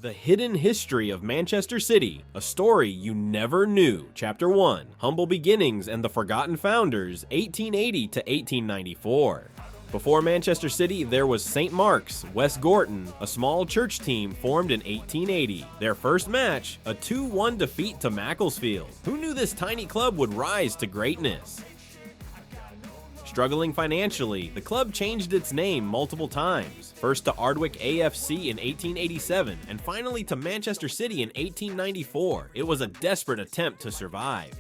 The Hidden History of Manchester City, a story you never knew. Chapter 1, Humble Beginnings and the Forgotten Founders, 1880 to 1894. Before Manchester City, there was St. Mark's, West Gorton, a small church team formed in 1880. Their first match, a 2-1 defeat to Macclesfield. Who knew this tiny club would rise to greatness? Struggling financially, the club changed its name multiple times, first to Ardwick AFC in 1887, and finally to Manchester City in 1894. It was a desperate attempt to survive.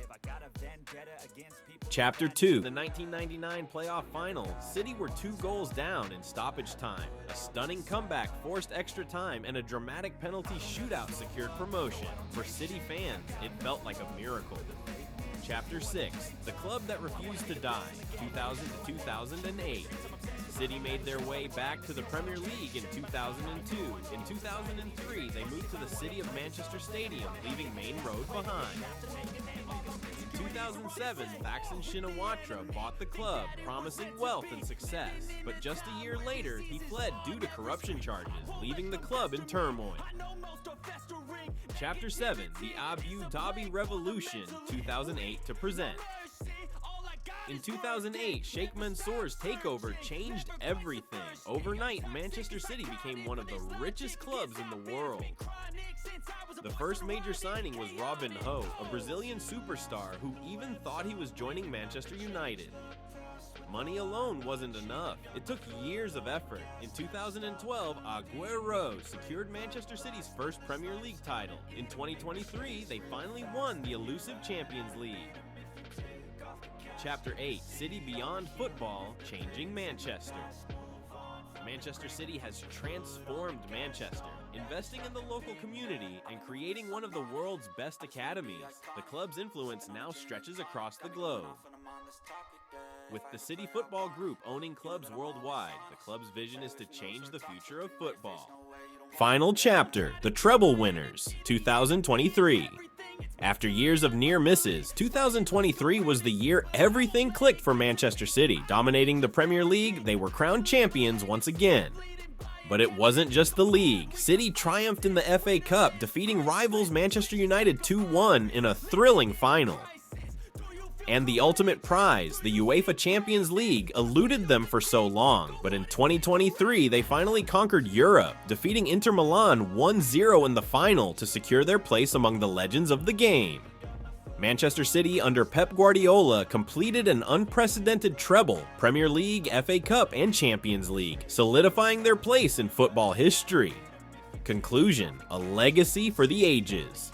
Chapter 2, the 1999 playoff final. City were 2 goals down in stoppage time. A stunning comeback forced extra time, and a dramatic penalty shootout secured promotion. For City fans, it felt like a miracle. Chapter 6, the club that refused to die, 2000 to 2008. City made their way back to the Premier League in 2002. In 2003, they moved to the City of Manchester Stadium, leaving Main Road behind. In 2007, Thaksin Shinawatra bought the club, promising wealth and success. But just a year later, he fled due to corruption charges, leaving the club in turmoil. Chapter 7, the Abu Dhabi Revolution, 2008 to present. In 2008, Sheikh Mansour's takeover changed everything. Overnight, Manchester City became one of the richest clubs in the world. The first major signing was Robinho, a Brazilian superstar who even thought he was joining Manchester United. Money alone wasn't enough. It took years of effort. In 2012, Agüero secured Manchester City's first Premier League title. In 2023, they finally won the elusive Champions League. Chapter 8, City Beyond Football, Changing Manchester. Manchester City has transformed Manchester, investing in the local community and creating one of the world's best academies. The club's influence now stretches across the globe. With the City Football Group owning clubs worldwide, the club's vision is to change the future of football. Final chapter, the Treble winners, 2023. After years of near misses, 2023 was the year everything clicked for Manchester City. Dominating the Premier League, they were crowned champions once again. But it wasn't just the league. City triumphed in the FA Cup, defeating rivals Manchester United 2-1 in a thrilling final. And the ultimate prize, the UEFA Champions League, eluded them for so long, but in 2023 they finally conquered Europe, defeating Inter Milan 1-0 in the final to secure their place among the legends of the game. Manchester City under Pep Guardiola completed an unprecedented treble, Premier League, FA Cup, and Champions League, solidifying their place in football history. Conclusion, a legacy for the ages.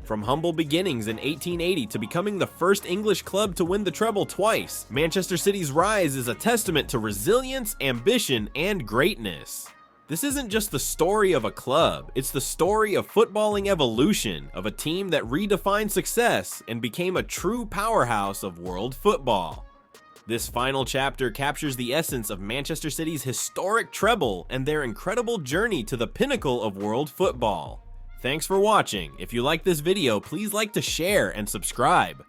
From humble beginnings in 1880 to becoming the first English club to win the treble twice, Manchester City's rise is a testament to resilience, ambition, and greatness. This isn't just the story of a club, it's the story of footballing evolution, of a team that redefined success and became a true powerhouse of world football. This final chapter captures the essence of Manchester City's historic treble and their incredible journey to the pinnacle of world football. Thanks for watching. If you like this video, please like to share and subscribe.